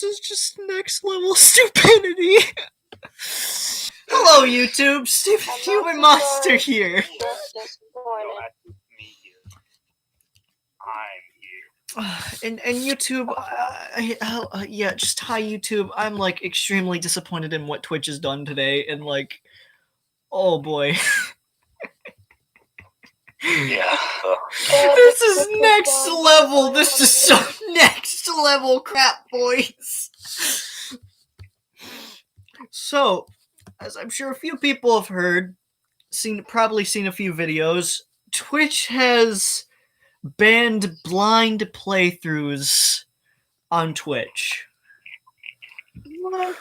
This is just next level stupidity. Hello, YouTube. Stupid Human Monster here. And YouTube, yeah, just hi YouTube. I'm like extremely disappointed in what Twitch has done today, and like, oh boy. Yeah. This is next level. This is some next level crap, boys. So, as I'm sure a few people have heard, probably seen a few videos, Twitch has banned blind playthroughs on Twitch. What?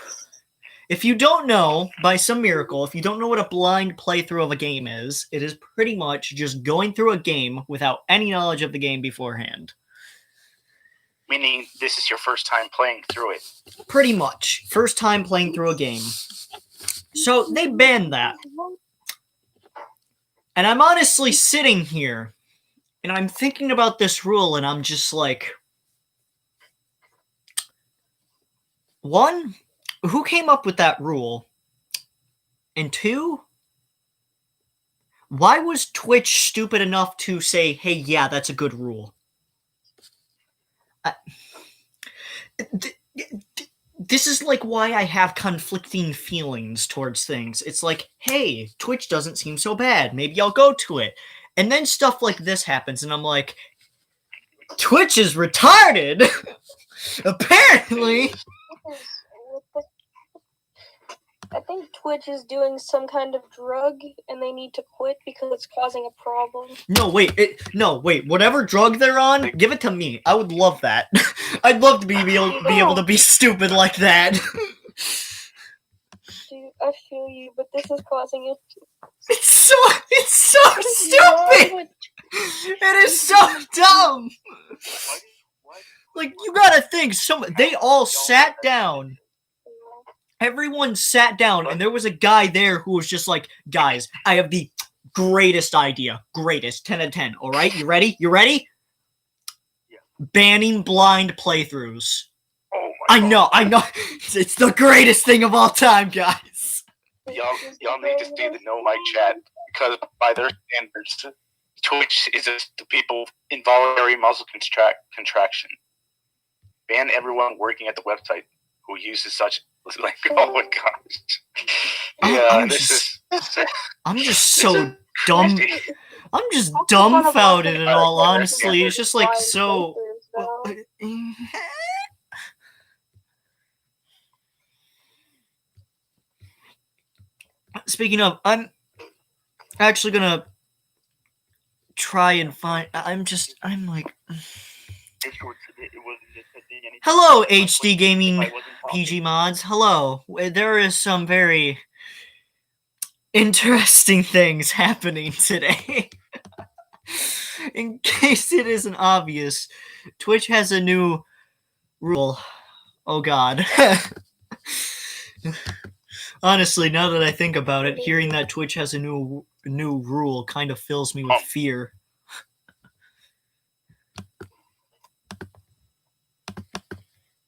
If you don't know, by some miracle, if you don't know what a blind playthrough of a game is, it is pretty much just going through a game without any knowledge of the game beforehand. Meaning this is your first time playing through it. Pretty much. First time playing through a game. So they banned that. And I'm honestly sitting here, and I'm thinking about this rule, and I'm just like, one, who came up with that rule? And two, why was Twitch stupid enough to say, hey, yeah, that's a good rule? This is like why I have conflicting feelings towards things. It's like, hey, Twitch doesn't seem so bad. Maybe I'll go to it. And then stuff like this happens, and I'm like, Twitch is retarded! Apparently! I think Twitch is doing some kind of drug, and they need to quit because it's causing a problem. No, wait. Whatever drug they're on, give it to me. I would love that. I'd love to be able to be stupid like that. Dude, I feel you, but this is causing it. It's so stupid! It is so dumb! Like, you gotta think, they all sat down. Everyone sat down, and there was a guy there who was just like, guys, I have the greatest idea. Greatest. 10 out of 10. All right? You ready? You ready? Yeah. Banning blind playthroughs. Oh my God. I know. It's the greatest thing of all time, guys. Y'all need to see the No Mic chat, because by their standards, Twitch is the people involuntary muscle contraction. Ban everyone working at the website who uses such. Like, oh my gosh. Yeah, I'm just so dumb. I'm just dumbfounded in all honesty. It's just like so. Speaking of, I'm actually gonna try and find. I'm like. Hello, HD Gaming PG Mods. Hello. There is some very interesting things happening today. In case it isn't obvious, Twitch has a new rule. Oh God. Honestly, now that I think about it, hearing that Twitch has a new rule kind of fills me with fear.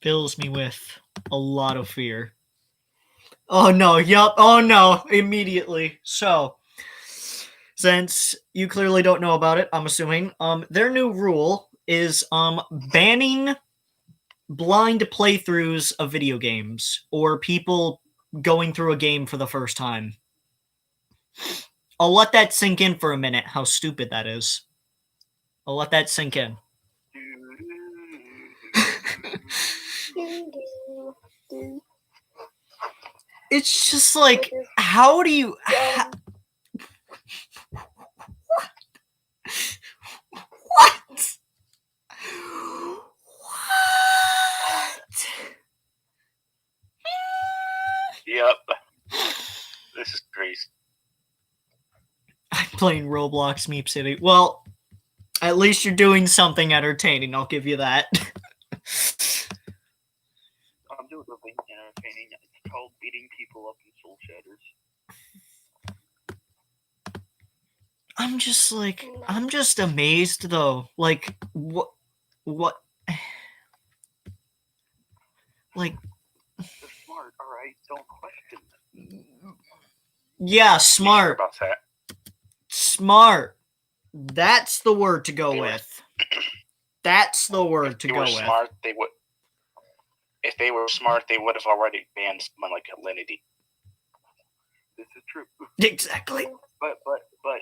Fills me with a lot of fear. Oh no, yup, oh no, immediately. So, since you clearly don't know about it, I'm assuming, their new rule is, banning blind playthroughs of video games, or people going through a game for the first time. I'll let that sink in for a minute, how stupid that is. I'll let that sink in. It's just like, how do you... What? Yep. This is crazy. I'm playing Roblox Meep City. Well, at least you're doing something entertaining, I'll give you that. I'm doing something entertaining. It's called beating people up in Soul Shatters. I'm just amazed though. Like, what? Like, They're smart, all right. Don't question them. yeah, You sure smart. about that? Smart. That's the word to go They were- with. That's the word If to they go were with. smart, they would. If they were smart, they would have already banned masculinity. This is true. Exactly. But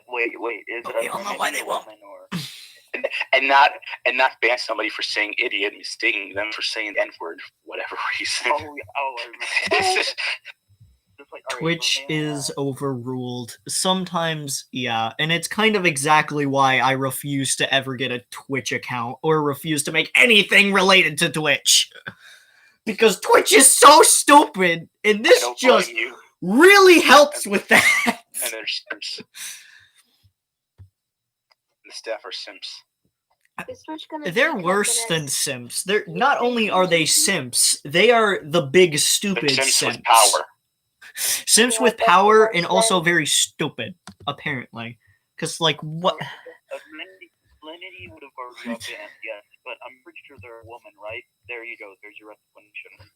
wait, is But it we all know why they won't. or and not ban somebody for saying idiot, mistaking them for saying the N-word for whatever reason. It's just, like, Twitch is overruled. Sometimes, yeah, and it's kind of exactly why I refuse to ever get a Twitch account or refuse to make anything related to Twitch. Because Twitch is so stupid, and this just really helps with that. And they're simps. The staff are simps. They're worse than simps. They're not only are they simps, they are the big stupid simps. With power. Simps with power and also very stupid, apparently. Because, like, what? Lenity would have already got banned, yes, but I'm pretty sure they're a woman, right? There you go. There's your explanation.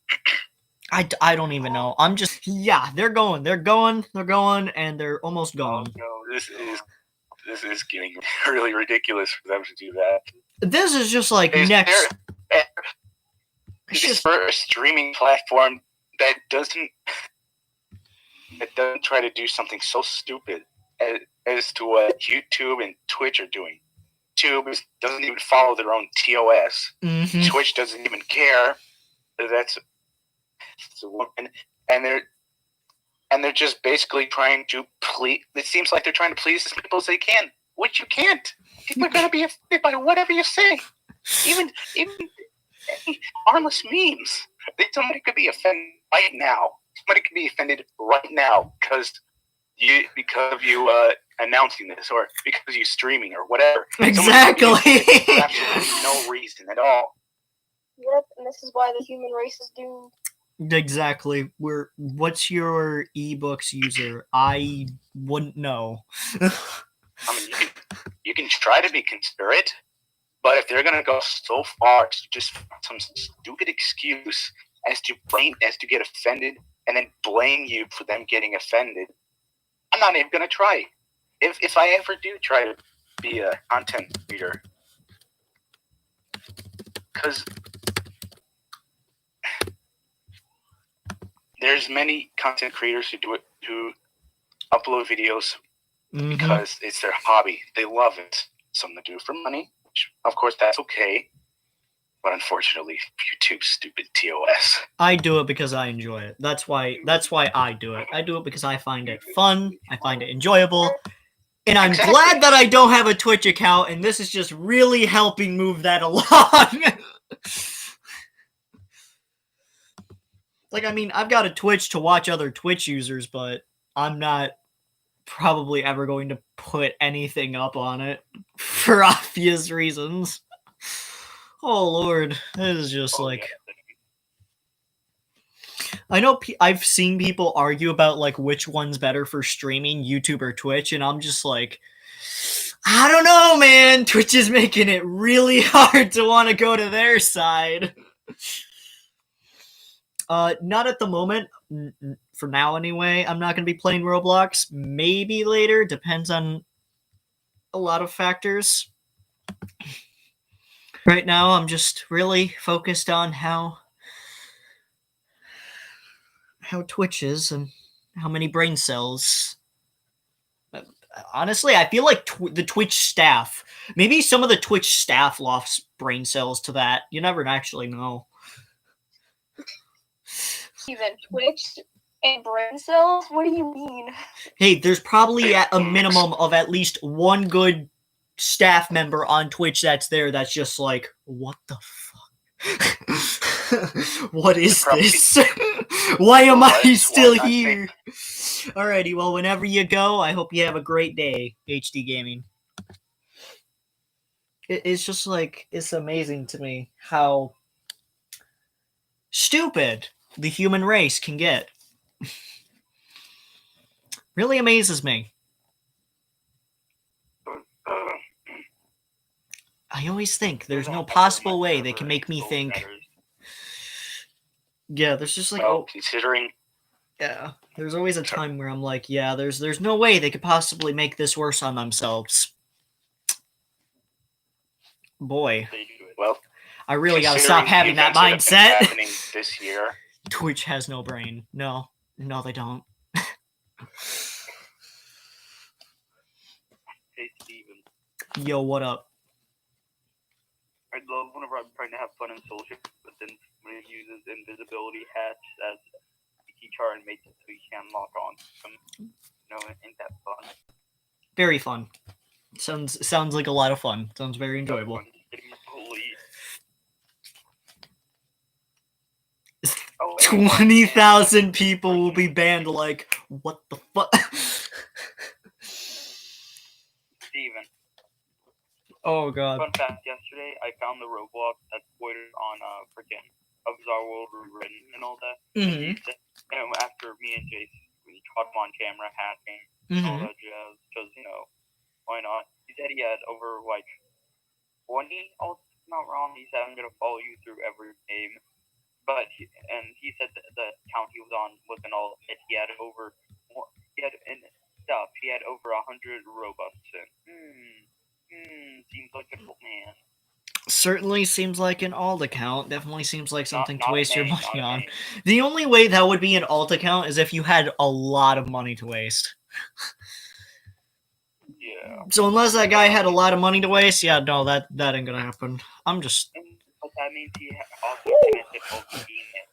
I don't even know. I'm just, yeah, they're going, and they're almost gone. No, this is getting really ridiculous for them to do that. This is just like next. It's just for a streaming platform that doesn't try to do something so stupid as to what YouTube and Twitch are doing. YouTube doesn't even follow their own TOS. Mm-hmm. Twitch doesn't even care. That's a woman, and they're just basically trying to please. It seems like they're trying to please as people as they can, which you can't. People are gonna be offended by whatever you say, even harmless memes. Somebody could be offended right now. Somebody could be offended right now because of you announcing this, or because of you streaming, or whatever. Exactly. For absolutely no reason at all. Yep, and this is why the human race is doomed. Exactly. What's your ebooks user? I wouldn't know. I mean, you can try to be considerate, but if they're gonna go so far to just some stupid excuse as to get offended and then blame you for them getting offended, I'm not even gonna try. If I ever do try to be a content creator, because there's many content creators who upload videos because it's their hobby. They love it. Some that do it for money, which of course that's okay. But unfortunately, YouTube's stupid TOS. I do it because I enjoy it. That's why I do it. I do it because I find it fun. I find it enjoyable. And I'm glad that I don't have a Twitch account, and this is just really helping move that along. Like, I mean, I've got a Twitch to watch other Twitch users, but I'm not probably ever going to put anything up on it for obvious reasons. Oh, Lord. This is just like... I know I've seen people argue about, like, which one's better for streaming, YouTube or Twitch, and I'm just like, I don't know, man. Twitch is making it really hard to want to go to their side. Not at the moment. For now, anyway. I'm not going to be playing Roblox. Maybe later. Depends on a lot of factors. Right now, I'm just really focused on how Twitch is and how many brain cells. Honestly, I feel like the Twitch staff, maybe some of the Twitch staff lost brain cells to that. You never actually know. Even Twitch and brain cells? What do you mean? Hey, there's probably at a minimum of at least one good staff member on Twitch that's there that's just like, what the fuck? What is this? Why am I still here? Alrighty, well, whenever you go, I hope you have a great day, HD Gaming. It's just like, it's amazing to me how stupid the human race can get. Really amazes me. I always think there's no possible way they can make me think Yeah, there's just like Well, considering yeah, there's always a time where I'm like, yeah, there's no way they could possibly make this worse on themselves. Boy, they do it. Well, I really gotta stop having that events that have been mindset. happening this year. Twitch has no brain. No, they don't. Hey, Steven. Yo, what up? I love whenever I'm trying to have fun in social, but then when it uses invisibility hats as a key card and makes it so you can't lock on them. No, ain't that fun? Very fun. Sounds like a lot of fun. Sounds very enjoyable. Getting bullied. 20,000 people will be banned. Like, what the fuck? Steven. Oh god. Fun fact, yesterday I found the Roblox that's quoted on freaking A Bizarre World Rewritten and all that. Mm-hmm. And after me and Jason, we caught him on camera hacking and all that jazz, because, you know, why not? He said he had over, like, 20, not wrong, he said I'm going to follow you through every game. But, he said that the account he was on wasn't all, he had over, he had over 100 Robux in. Seems like a cool man. Certainly seems like an alt account. Definitely seems like something to waste your money on. Name. The only way that would be an alt account is if you had a lot of money to waste. Yeah. So unless that guy had a lot of money to waste, yeah, no, that ain't gonna happen. I'm just... But that means he also connected both email.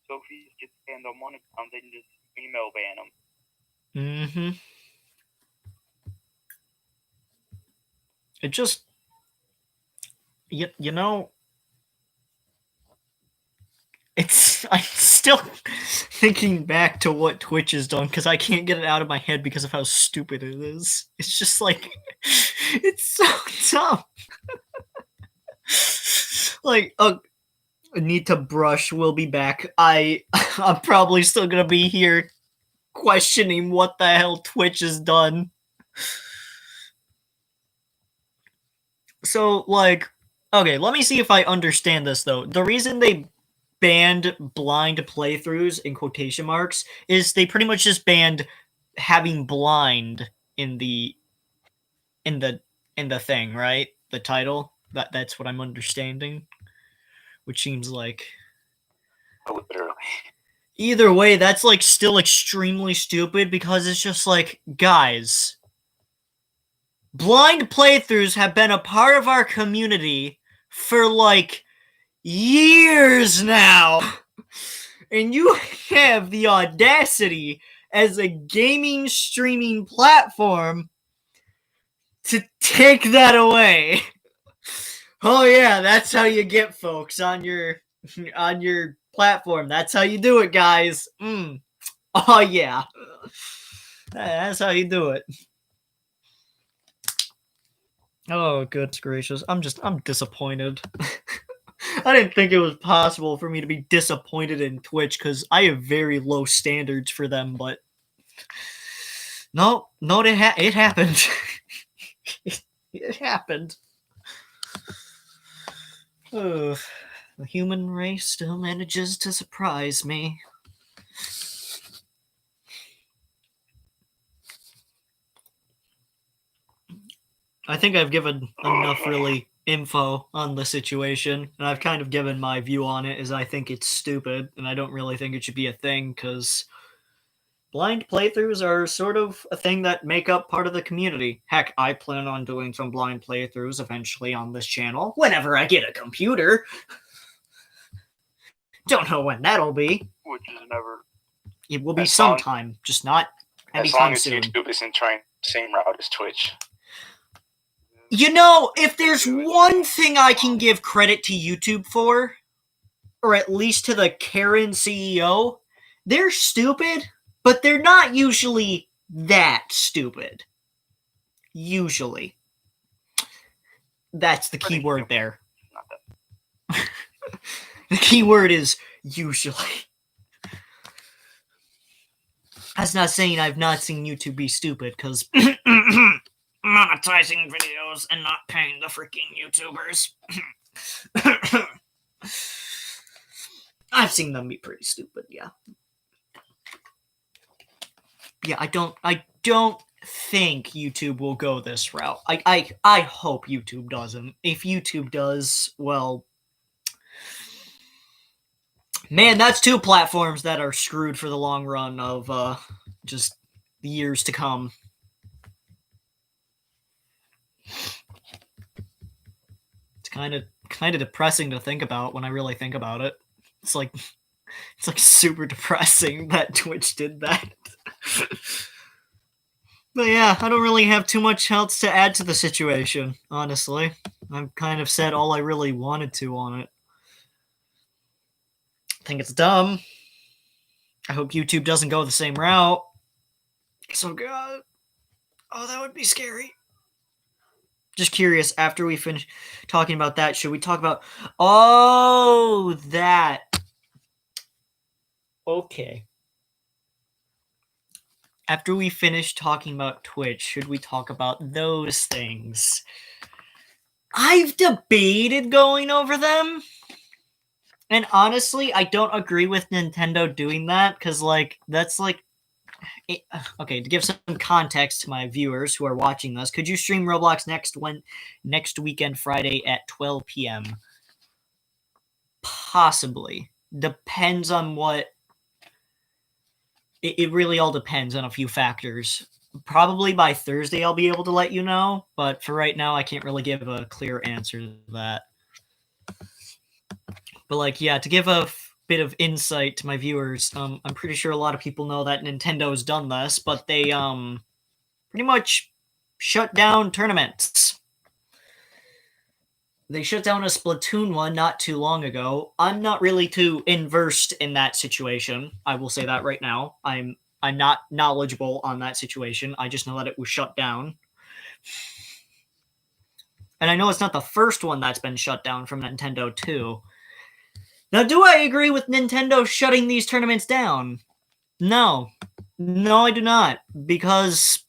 So if he gets banned on one account, then just email ban him. Mm-hmm. It just... You know... I'm still thinking back to what Twitch has done, because I can't get it out of my head because of how stupid it is. It's just like... It's so dumb. Like, need to brush, we'll be back. I'm probably still gonna be here questioning what the hell Twitch has done. So, like, okay, let me see if I understand this, though. The reason they banned blind playthroughs, in quotation marks, is they pretty much just banned having blind in the thing, right? The title. That's what I'm understanding. Which seems like... Literally. Either way, that's, like, still extremely stupid, because it's just like, guys... Blind playthroughs have been a part of our community for, like, years now. And you have the audacity as a gaming streaming platform to take that away. Oh yeah, that's how you get folks on your platform. That's how you do it, guys. Oh yeah. That's how you do it. Oh, goodness gracious. I'm disappointed. I didn't think it was possible for me to be disappointed in Twitch, because I have very low standards for them, but... No, it happened. It happened. Oh, the human race still manages to surprise me. I think I've given enough really info on the situation, and I've kind of given my view on it, as I think it's stupid, and I don't really think it should be a thing, because blind playthroughs are sort of a thing that make up part of the community. Heck, I plan on doing some blind playthroughs eventually on this channel, whenever I get a computer. Don't know when that'll be. Which is never. It will be sometime, just not anytime soon. As long as YouTube isn't trying the same route as Twitch. You know, if there's one thing I can give credit to YouTube for, or at least to the Karen CEO, they're stupid, but they're not usually that stupid. Usually. That's the key word there. The key word is usually. That's not saying I've not seen YouTube be stupid, because monetizing videos and not paying the freaking YouTubers. I've seen them be pretty stupid. Yeah. Yeah, I don't think YouTube will go this route. I hope YouTube doesn't. If YouTube does, well, man, that's two platforms that are screwed for the long run of just the years to come. It's kind of depressing to think about when I really think about it. It's like super depressing that Twitch did that. But yeah, I don't really have too much else to add to the situation, honestly. I've kind of said all I really wanted to on it. I think it's dumb. I hope YouTube doesn't go the same route. So God, oh, that would be scary. Just curious, after we finish talking about that, should we talk about... Oh, that. Okay. After we finish talking about Twitch, should we talk about those things? I've debated going over them. And honestly, I don't agree with Nintendo doing that, because, like, that's, like... Okay, to give some context to my viewers who are watching this, could you stream Roblox next weekend, Friday at 12 p.m.? Possibly. Depends on what... It really all depends on a few factors. Probably by Thursday I'll be able to let you know, but for right now I can't really give a clear answer to that. But like, yeah, to give a bit of insight to my viewers, I'm pretty sure a lot of people know that Nintendo's done this, but they pretty much shut down tournaments. They shut down a Splatoon one not too long ago. I'm not really too versed in that situation. I will say that right now. I'm not knowledgeable on that situation. I just know that it was shut down. And I know it's not the first one that's been shut down from Nintendo too. Now, do I agree with Nintendo shutting these tournaments down? No. No, I do not. Because,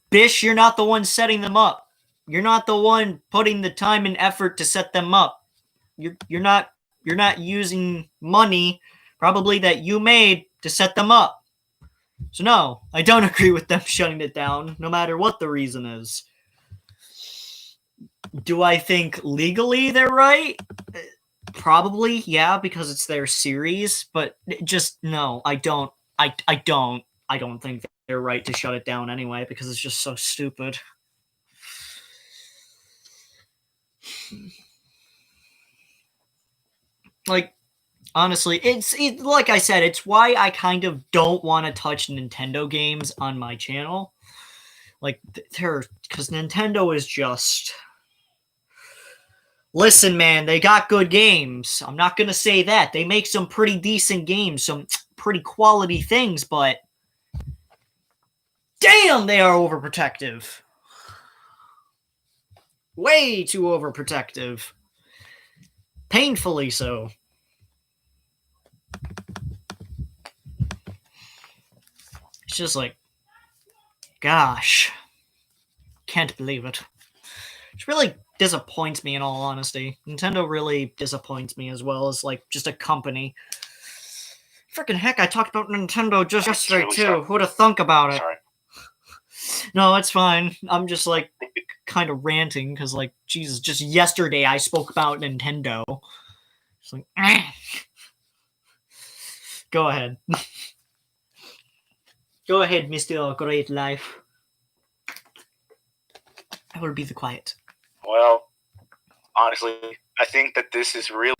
Bish, you're not the one setting them up. You're not the one putting the time and effort to set them up. You're not using money probably that you made to set them up. So no, I don't agree with them shutting it down, no matter what the reason is. Do I think legally they're right? Probably, yeah, because it's their series, but just no, I don't think they're right to shut it down anyway, because it's just so stupid. Like, honestly, it's like I said, it's why I kind of don't want to touch Nintendo games on my channel. Like, because Nintendo is just... Listen, man, they got good games. I'm not going to say that. They make some pretty decent games, some pretty quality things, but... Damn, they are overprotective. Way too overprotective. Painfully so. It's just like, gosh, can't believe it. It really disappoints me, in all honesty. Nintendo really disappoints me, as well as, like, just a company. Freaking heck, I talked about Nintendo just yesterday, really too. Who'd have thunk about it? Sorry. No, it's fine. I'm just, like, kind of ranting, because, like, Jesus, just yesterday I spoke about Nintendo. It's like, Go ahead. Go ahead, Mr. Great Life. I will be the quiet. Well, honestly, I think that this is really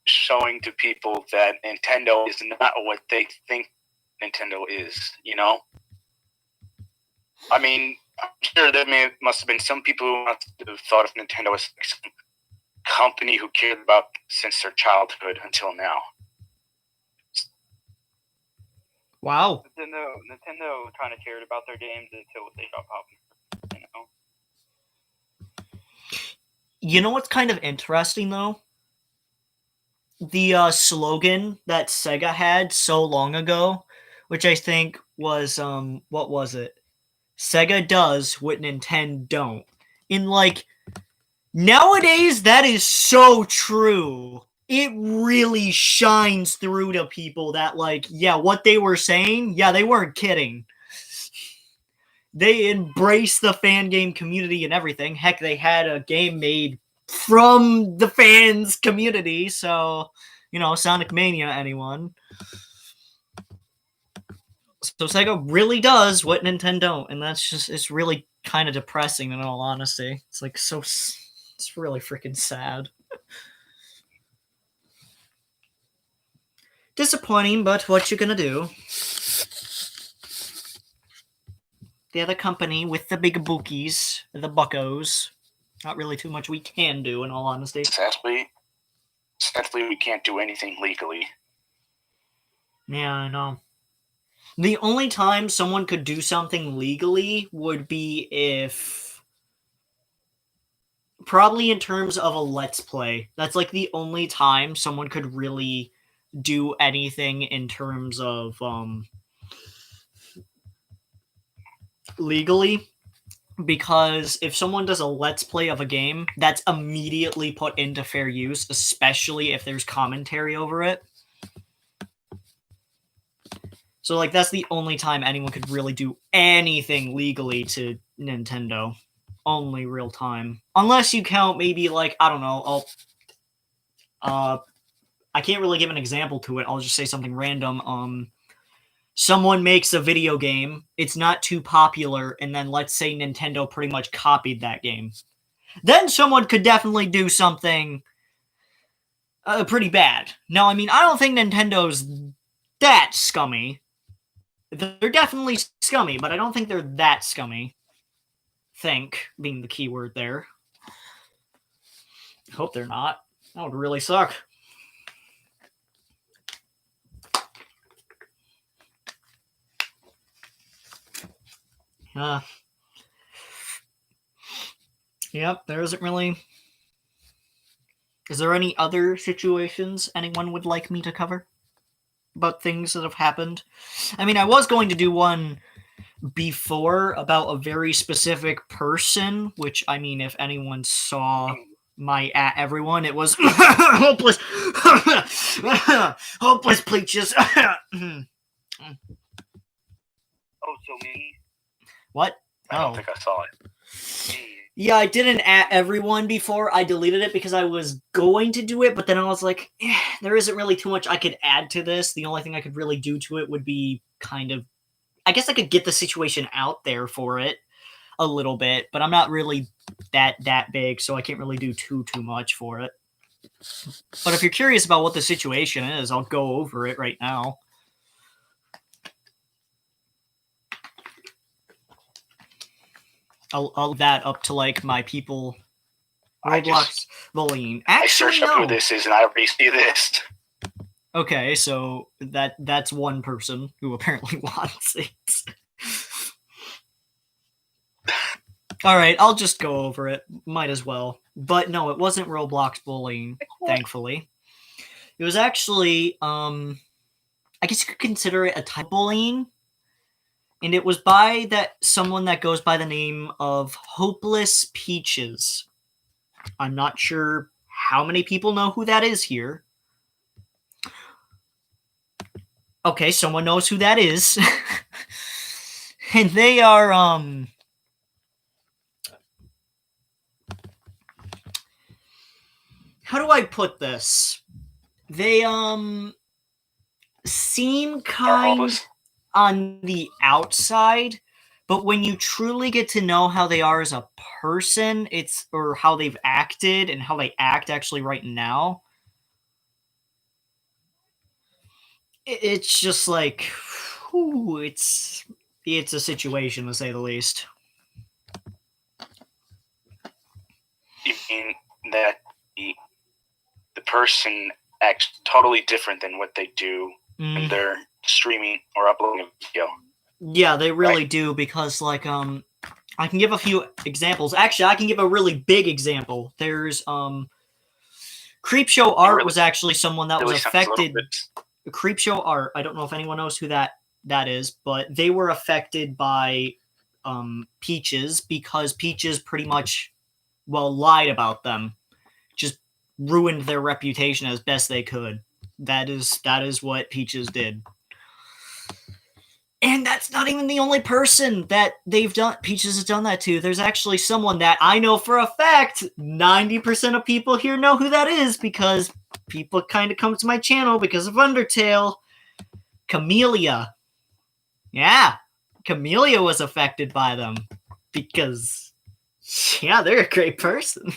showing to people that Nintendo is not what they think Nintendo is, you know? I mean, I'm sure there must have been some people who must have thought of Nintendo as some company who cared about since their childhood until now. Wow. Nintendo kind of cared about their games until they got popular, you know? You know what's kind of interesting, though? The slogan that Sega had so long ago, which I think was, what was it? Sega does what Nintendo don't. In, like, nowadays, that is so true. it really shines through to people that, like, yeah, what they were saying, yeah, they weren't kidding. They embrace the fan game community and everything. Heck, they had a game made from the fans community, so, Sonic Mania, anyone. So Sega really does what Nintendo don't, and it's really kind of depressing in all honesty. It's like it's really freaking sad. Disappointing, but what you gonna do? They're the company with the big bookies, the buckos. Not really too much we can do, in all honesty. Sadly, we can't do anything legally. Yeah, I know. The only time someone could do something legally would be if... probably in terms of a Let's Play. That's like the only time someone could really do anything in terms of legally, because if someone does a Let's Play of a game, that's immediately put into fair use, especially if there's commentary over it. So, like, that's the only time anyone could really do anything legally to Nintendo. Only real time. Unless you count maybe, like, I don't know, I can't really give an example to it. I'll just say something random. Someone makes a video game, it's not too popular, and then let's say Nintendo pretty much copied that game. Then someone could definitely do something pretty bad. Now, I mean, I don't think Nintendo's that scummy. They're definitely scummy, but I don't think they're that scummy. Think being the key word there. Hope they're not. That would really suck. Yep, there isn't really... Is there any other situations anyone would like me to cover? About things that have happened? I mean, I was going to do one before about a very specific person, which, I mean, if anyone saw my at everyone, it was hopeless. Hopeless Peaches. Oh, so me? What? I don't think I saw it. Yeah, I didn't at everyone before. I deleted it because I was going to do it, but then I was like, there isn't really too much I could add to this. The only thing I could really do to it would be kind of... I guess I could get the situation out there for it a little bit, but I'm not really that big, so I can't really do too much for it. But if you're curious about what the situation is, I'll go over it right now. I'll that up to, like, my people. Roblox bullying. I Actually, searched up who this is, and I already see this. Okay, so that's one person who apparently wants it. Alright, I'll just go over it. Might as well. But no, it wasn't Roblox bullying, thankfully. It was actually, I guess you could consider it a type of bullying. And it was by someone that goes by the name of Hopeless Peaches. I'm not sure how many people know who that is here. Okay, someone knows who that is. And they are, how do I put this? They, seem kind on the outside, but when you truly get to know how they are as a person, or how they've acted and how they act actually right now, it's just like, whew, it's a situation, to say the least. You mean that the person acts totally different than what they do when they're streaming or uploading a video? Yeah, they really do, because, like, I can give a few examples. Actually, I can give a really big example. There's, Creepshow Art was actually someone that was affected. Creepshow Art, I don't know if anyone knows who that is, but they were affected by Peaches, because Peaches pretty much, lied about them. Just ruined their reputation as best they could. That is what Peaches did. And that's not even the only person that Peaches has done that to. There's actually someone that I know for a fact 90% of people here know who that is, because people kind of come to my channel because of Undertale. Camellia. Yeah, Camellia was affected by them because, yeah, they're a great person.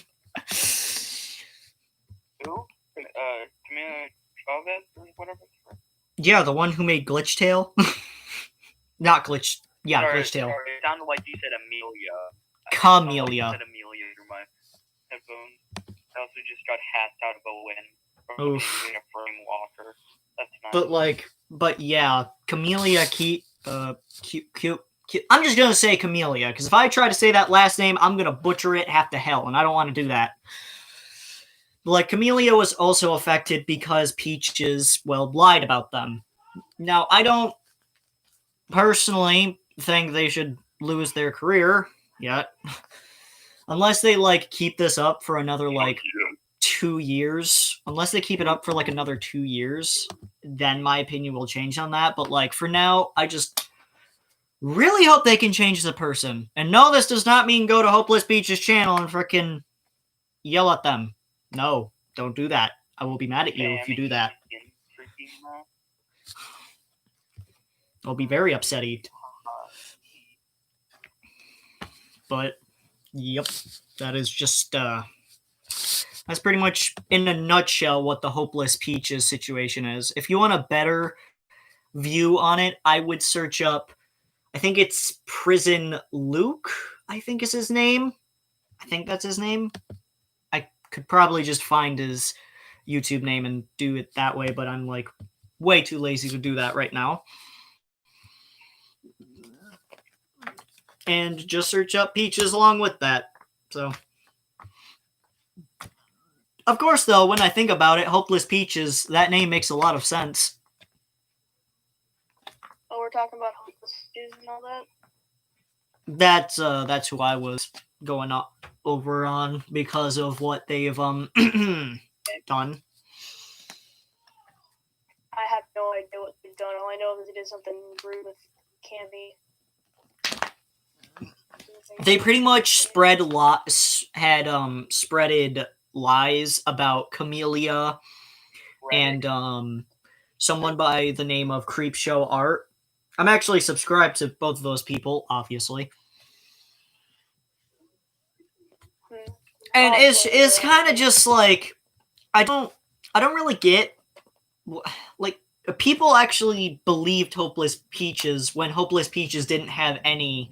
Who? Camila Chavez or whatever. Yeah, the one who made Glitch Tail. Not Glitch. Yeah, Sorry, Glitch Tail. sorry, it sounded like you said Amelia. Camellia. I said Amelia through my headphones. I also just got hacked out of a win from Oof. being a frame walker. That's nice. But yeah, Camellia cute. I'm just gonna say Camellia, because if I try to say that last name, I'm gonna butcher it half to hell, and I don't want to do that. Like, Camellia was also affected because Peaches, well, lied about them. Now, I don't personally think they should lose their career yet. Unless they, like, keep this up for another, like, 2 years. Unless they keep it up for, like, another 2 years, then my opinion will change on that. But, like, for now, I just really hope they can change the person. And no, this does not mean go to Hopeless Peach's channel and frickin' yell at them. No, don't do that. I will be mad at you if you do that. I'll be very upsetty. But, yep, that is just, that's pretty much, in a nutshell, what the Hopeless Peaches situation is. If you want a better view on it, I would search up, I think it's Prison Luke, I think is his name. I think that's his name. I could probably just find his YouTube name and do it that way, but I'm, like, way too lazy to do that right now. And just search up Peaches along with that. So, of course, though, when I think about it, Hopeless Peaches, that name makes a lot of sense. Oh, we're talking about Hopeless Peaches and all that? That's who I was going over on because of what they've done. I have no idea what they've done. All I know is they did something rude with Candy. They pretty much spreaded lies about Camellia and someone by the name of Creepshow Art. I'm actually subscribed to both of those people, obviously. And it's kind of just like, I don't really get, like, people actually believed Hopeless Peaches when Hopeless Peaches didn't have any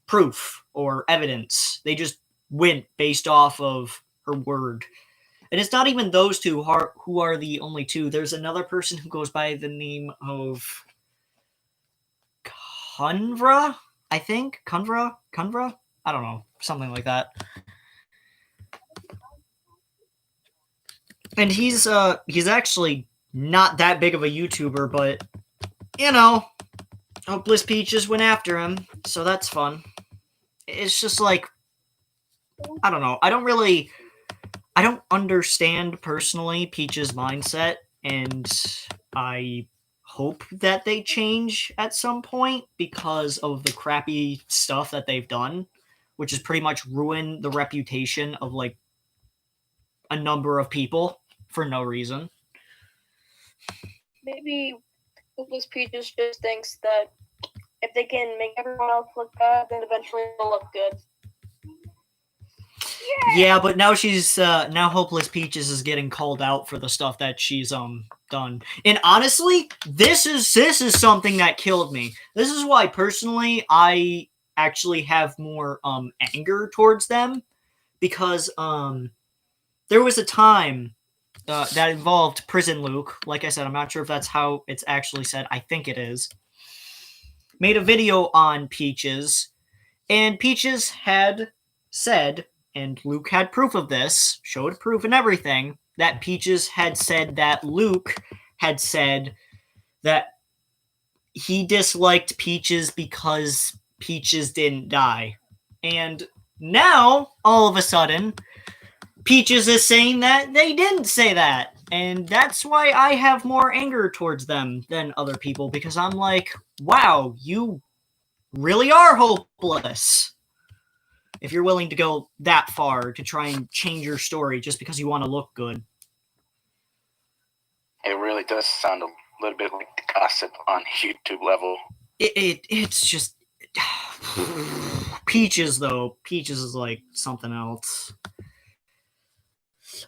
proof or evidence. They just went based off of her word. And it's not even those two who are the only two. There's another person who goes by the name of Kunvra, I think. Kunvra? I don't know. Something like that. And he's actually not that big of a YouTuber, but, you know, Hopeless Peaches went after him, so that's fun. It's just like, I don't know. I don't understand personally Peach's mindset, and I hope that they change at some point because of the crappy stuff that they've done, which has pretty much ruined the reputation of, like, a number of people for no reason. Maybe Hopeless Peaches just thinks that if they can make everyone else look bad, then eventually they'll look good. Yeah, but now now Hopeless Peaches is getting called out for the stuff that she's done. And honestly, this is something that killed me. This is why personally I actually have more anger towards them, because there was a time that involved Prison Luke. Like I said, I'm not sure if that's how it's actually said. I think it is. Made a video on Peaches, and Peaches had said, and Luke had proof of this, showed proof and everything, that Peaches had said that Luke had said that he disliked Peaches because Peaches didn't die. And now, all of a sudden, Peaches is saying that they didn't say that. And that's why I have more anger towards them than other people, because I'm like, wow, you really are hopeless. If you're willing to go that far to try and change your story just because you want to look good. It really does sound a little bit like gossip on YouTube level. It's just Peaches though. Peaches is like something else.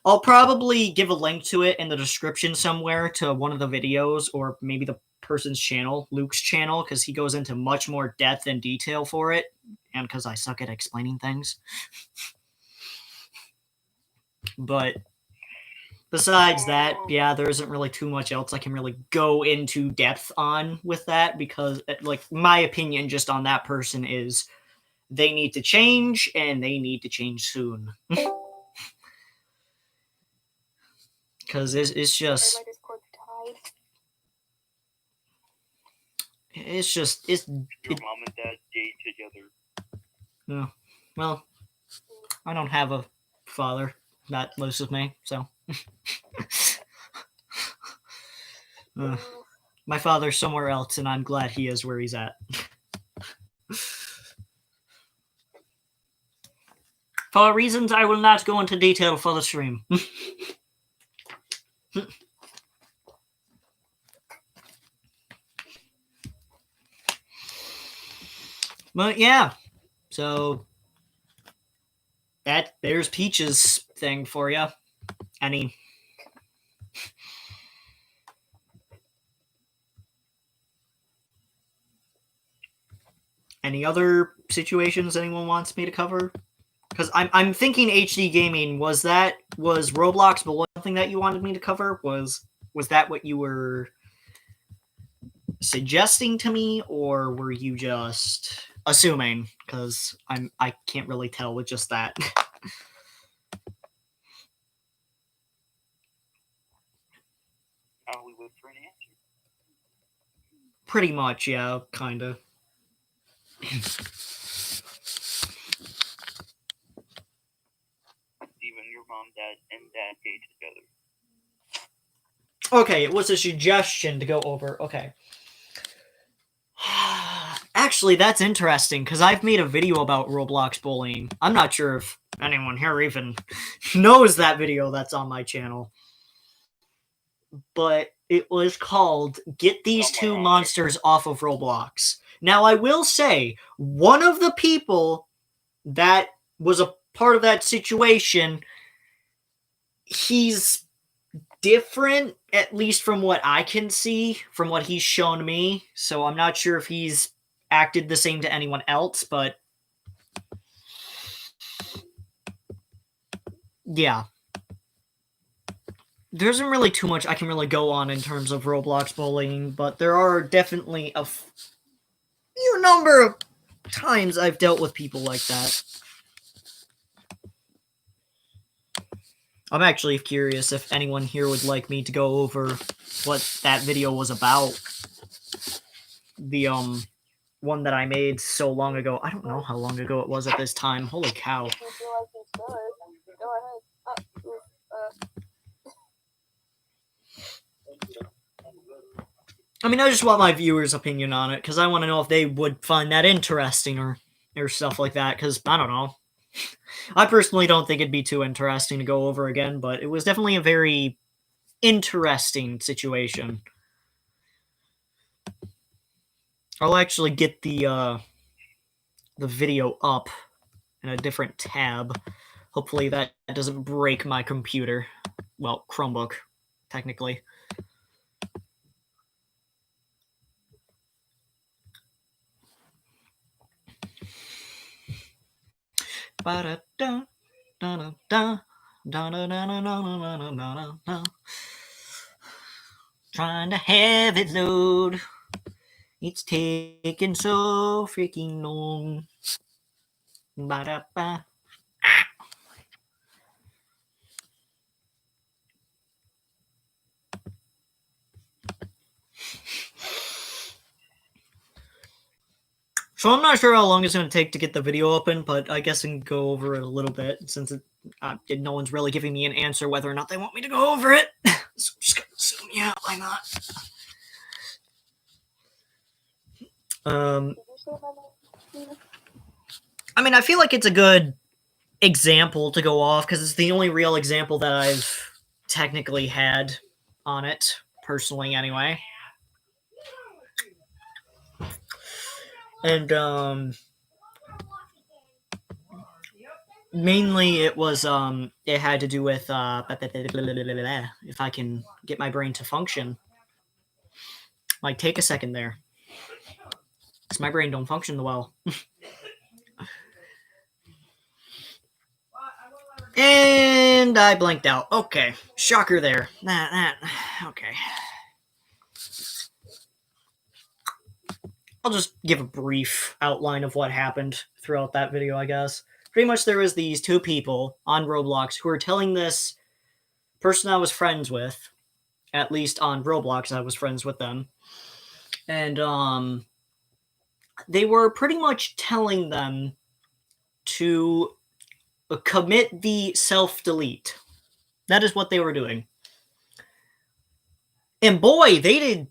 I'll probably give a link to it in the description somewhere to one of the videos, or maybe the person's channel, Luke's channel, because he goes into much more depth and detail for it, and because I suck at explaining things. But besides that, yeah, there isn't really too much else I can really go into depth on with that, because, like, my opinion just on that person is they need to change, and they need to change soon. Because it's just... It's just... Your mom and dad date together. Yeah. Well, I don't have a father that lives with me, so... my father's somewhere else, and I'm glad he is where he's at. For reasons I will not go into detail for the stream. But yeah, so there's Peach's thing for you. Any other situations anyone wants me to cover? Because I'm thinking HD gaming. Was Roblox the one thing that you wanted me to cover? Was that what you were suggesting to me, or were you just assuming? Because I can't really tell with just that. We wait for an answer. Pretty much, yeah, kinda. Even your mom, dad, and dad date together. Okay, it was a suggestion to go over. Okay. Actually, that's interesting, because I've made a video about Roblox bullying. I'm not sure if anyone here even knows that video that's on my channel. But it was called Get These Two Monsters Off of Roblox. Now, I will say, one of the people that was a part of that situation, he's different, at least from what I can see, from what he's shown me. So I'm not sure if he's acted the same to anyone else, but yeah. There isn't really too much I can really go on in terms of Roblox bullying, but there are definitely a few number of times I've dealt with people like that. I'm actually curious if anyone here would like me to go over what that video was about. The one that I made so long ago. I don't know how long ago it was at this time. Holy cow. I mean, I just want my viewers' opinion on it, because I want to know if they would find that interesting or stuff like that, because, I don't know. I personally don't think it'd be too interesting to go over again, but it was definitely a very interesting situation. I'll actually get the video up in a different tab. Hopefully that doesn't break my computer. Well, Chromebook, technically. Trying to have it load. It's taking so freaking long. Ba-da-ba. So I'm not sure how long it's going to take to get the video open, but I guess I can go over it a little bit since no one's really giving me an answer whether or not they want me to go over it. So I'm just going to assume, yeah, why not? I mean, I feel like it's a good example to go off because it's the only real example that I've technically had on it, personally anyway. And mainly it was it had to do with if I can get my brain to function. Like, take a second there, because my brain don't function well. And I blanked out. Okay, shocker there. Okay. I'll just give a brief outline of what happened throughout that video, I guess. Pretty much there was these two people on Roblox who were telling this person I was friends with, at least on Roblox I was friends with them, and they were pretty much telling them to commit the self-delete. That is what they were doing. And boy, they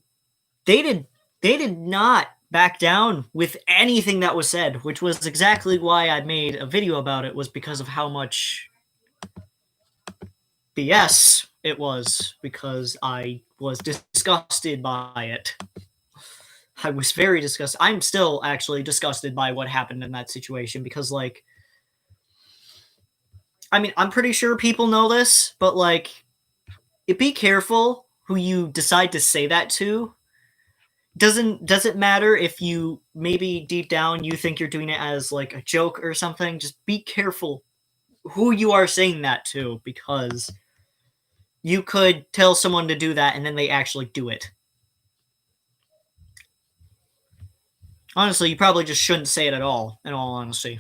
did not back down with anything that was said, which was exactly why I made a video about it, was because of how much BS it was, because I was disgusted by it. I was very disgusted. I'm still actually disgusted by what happened in that situation because, like, I mean, I'm pretty sure people know this, but, like, be careful who you decide to say that to. Doesn't matter if you maybe deep down you think you're doing it as like a joke or something. Just be careful who you are saying that to, because you could tell someone to do that and then they actually do it. Honestly, you probably just shouldn't say it at all, in all honesty.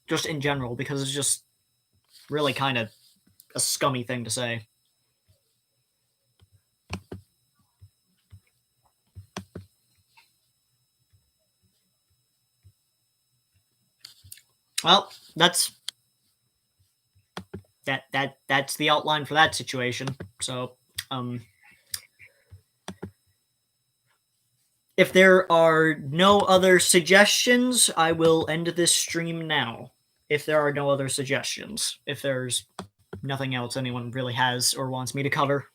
Just in general, because it's just really kind of a scummy thing to say. Well, that's the outline for that situation. So, if there are no other suggestions, I will end this stream now. If there are no other suggestions. If there's nothing else anyone really has or wants me to cover.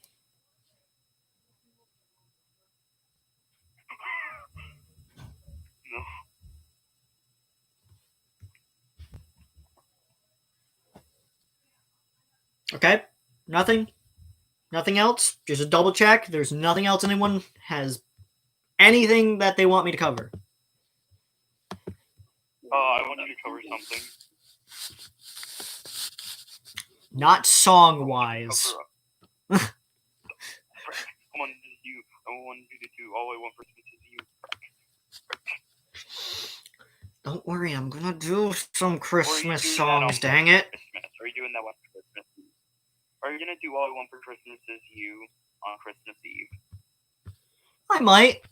Okay, nothing else. Just a double check. There's nothing else anyone has anything that they want me to cover. I want you to cover something. Not song-wise. I want you to do All I Want for Christmas Is You. Don't worry, I'm gonna do some Christmas songs, dang it. Christmas? Are you doing that one for Christmas Eve? Are you gonna do All I Want for Christmas Is You on Christmas Eve? I might.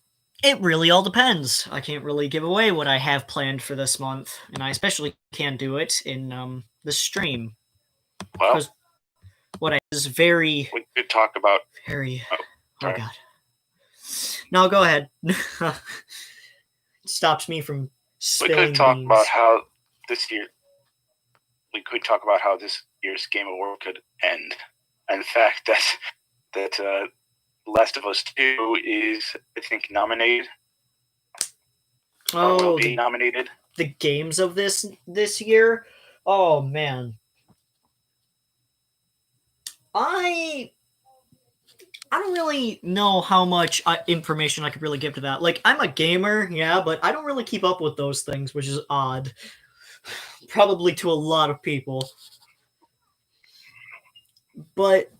It really all depends. I can't really give away what I have planned for this month, and I especially can't do it in the stream. Well, because what I is very... we could talk about... Very... Oh, oh God. No, go ahead. It stops me from spilling We could talk beans. about how this year... We could talk about how this year's Game Award could end. And the fact that Last of Us 2 is, I think, nominated. Or will be nominated. The games of this year? Oh, man. I don't really know how much information I could really give to that. Like, I'm a gamer, yeah, but I don't really keep up with those things, which is odd. Probably to a lot of people. But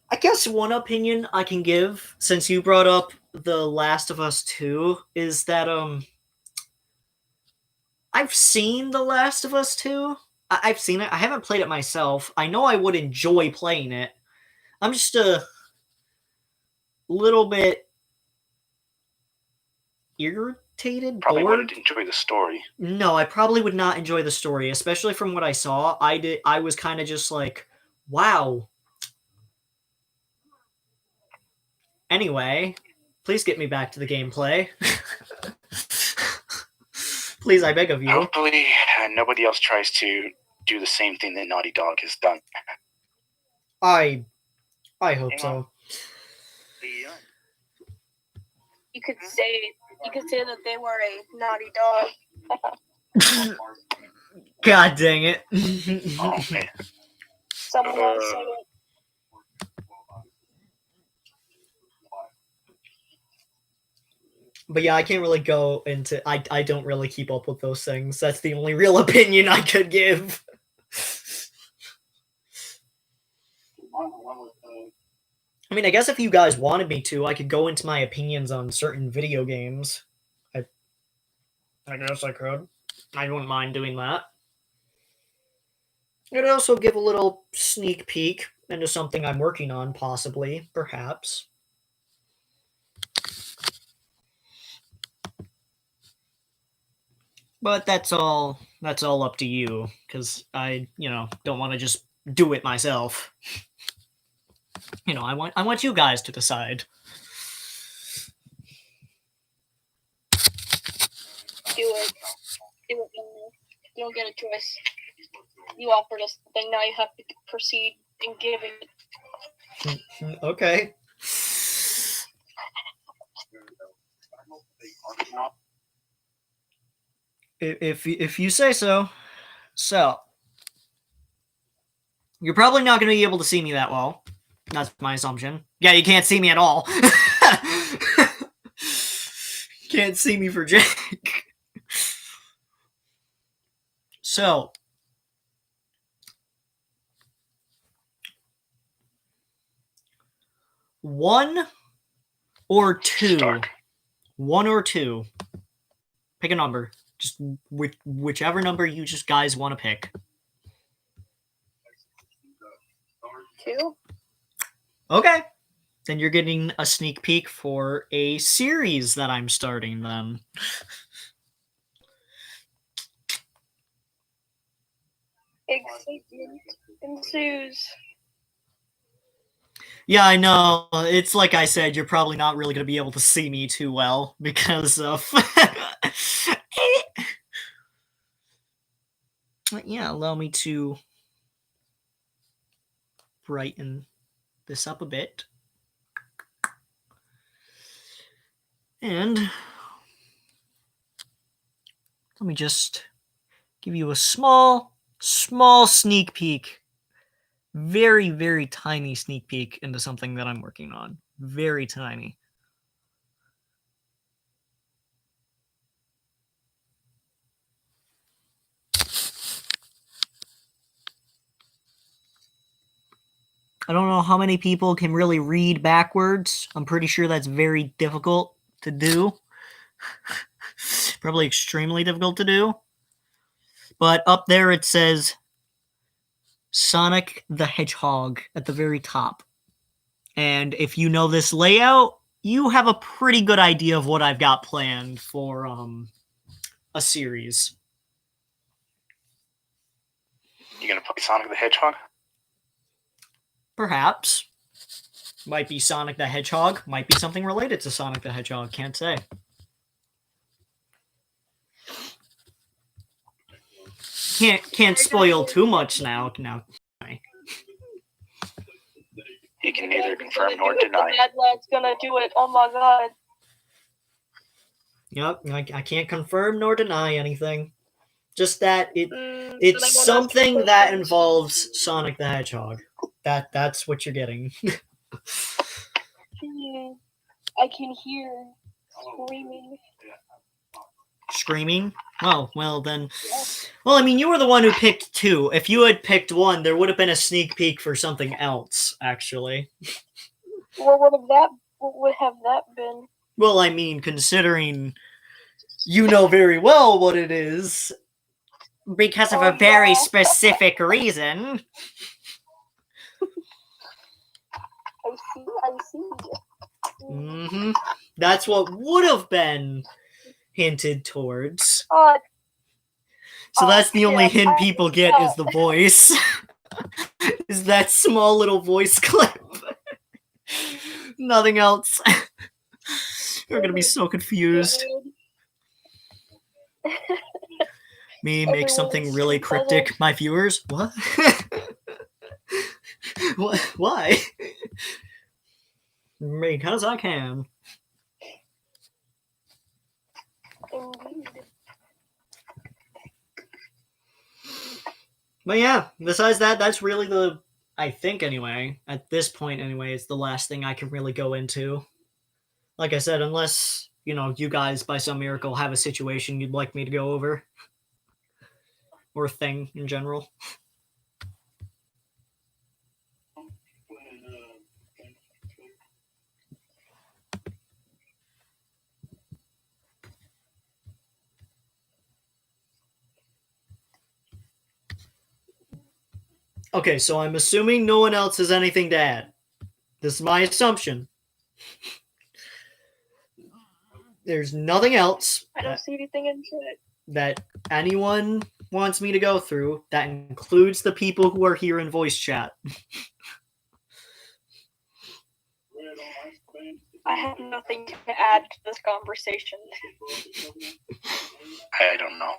I guess one opinion I can give, since you brought up The Last of Us 2, is that I've seen The Last of Us 2. I've seen it. I haven't played it myself. I know I would enjoy playing it. I'm just a little bit irritated, Probably bored. wouldn't enjoy the story. No, I probably would not enjoy the story, especially from what I saw. I was kind of just like, wow. Anyway, please get me back to the gameplay. Please, I beg of you. Hopefully, nobody else tries to do the same thing that Naughty Dog has done. I hope so. You could say that they were a naughty dog. God dang it. Oh, man. Someone else said it. But yeah, I can't really go into... I don't really keep up with those things. That's the only real opinion I could give. I mean, I guess if you guys wanted me to, I could go into my opinions on certain video games. I guess I could. I wouldn't mind doing that. It'd also give a little sneak peek into something I'm working on, possibly, perhaps. But that's all up to you, because I, don't want to just do it myself. I want you guys to decide. Do it. You don't get a choice. You offered us something, now you have to proceed in giving it. Okay. If you say so. So, you're probably not going to be able to see me that well. That's my assumption. Yeah, you can't see me at all. Can't see me for jack. So, one or two. Pick a number. Just whichever number you just guys want to pick. 2? Okay. Then you're getting a sneak peek for a series that I'm starting then. Excitement ensues. Yeah, I know. It's like I said, you're probably not really going to be able to see me too well because of... Yeah, allow me to brighten this up a bit. And let me just give you a small sneak peek. Very, very tiny sneak peek into something that I'm working on. Very tiny. I don't know how many people can really read backwards. I'm pretty sure that's very difficult to do. Probably extremely difficult to do. But up there it says Sonic the Hedgehog at the very top. And if you know this layout, you have a pretty good idea of what I've got planned for a series. You gonna play Sonic the Hedgehog? Perhaps. Might be Sonic the Hedgehog. Might be something related to Sonic the Hedgehog. Can't say. Can't spoil too much now. He can neither confirm nor deny. The bad lad's gonna do it. Oh my god. Yep, I can't confirm nor deny anything. Just that it's so something that involves Sonic the Hedgehog. That's what you're getting. I can hear screaming. Screaming? Oh, well then. Well, I mean, you were the one who picked 2. If you had picked 1, there would have been a sneak peek for something else, actually. What would have that been? Well, I mean, considering you know very well what it is, because of a very specific reason. I see. Mm-hmm. That's what would have been hinted towards. Oh, So that's the only yeah, hint I people can get tell. is the voice. Is that small little voice clip. Nothing else. They're gonna be so confused. Me make Everyone something is really so puzzled. cryptic. My viewers, what? What? Why? Because I can. Indeed. But yeah, besides that, that's really the, I think anyway, at this point anyway, it's the last thing I can really go into. Like I said, unless, you know, you guys by some miracle have a situation you'd like me to go over. Or thing in general. Okay, so I'm assuming no one else has anything to add. This is my assumption. There's nothing else I don't see anything into it. that anyone wants me to go through. That includes the people who are here in voice chat. I have nothing to add to this conversation. I don't know.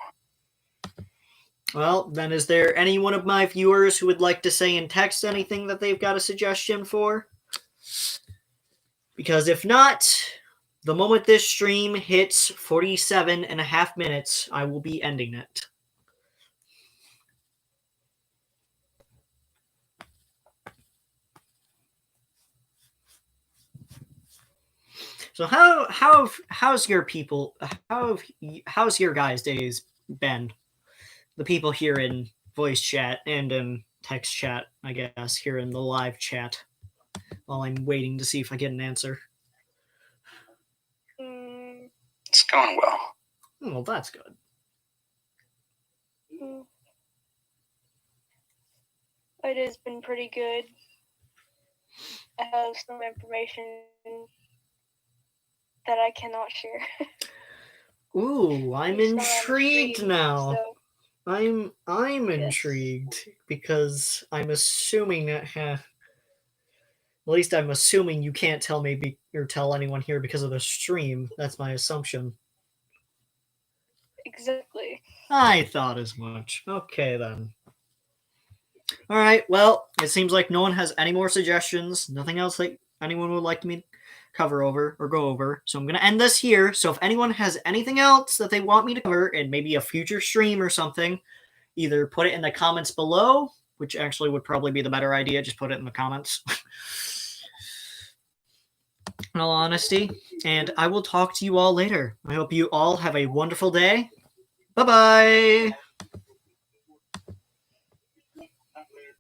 Well, then is there any one of my viewers who would like to say in text anything that they've got a suggestion for? Because if not, the moment this stream hits 47 and a half minutes, I will be ending it. So how's your people? How's your guys' days been? The people here in voice chat and in text chat, I guess, here in the live chat, while I'm waiting to see if I get an answer. It's going well. Well, that's good. It has been pretty good. I have some information that I cannot share. Ooh, I'm It's not on the intrigued stream, now. so I'm Yes. intrigued because I'm assuming that at least I'm assuming you can't tell me or tell anyone here because of the stream. That's my assumption. exactly. I thought as much. Okay then. All right. Well, it seems like no one has any more suggestions. Nothing else that anyone would like me to cover over or go over. So I'm going to end this here. So if anyone has anything else that they want me to cover in maybe a future stream or something, either put it in the comments below, which actually would probably be the better idea. Just put it in the comments. In all honesty. And I will talk to you all later. I hope you all have a wonderful day. Bye-bye.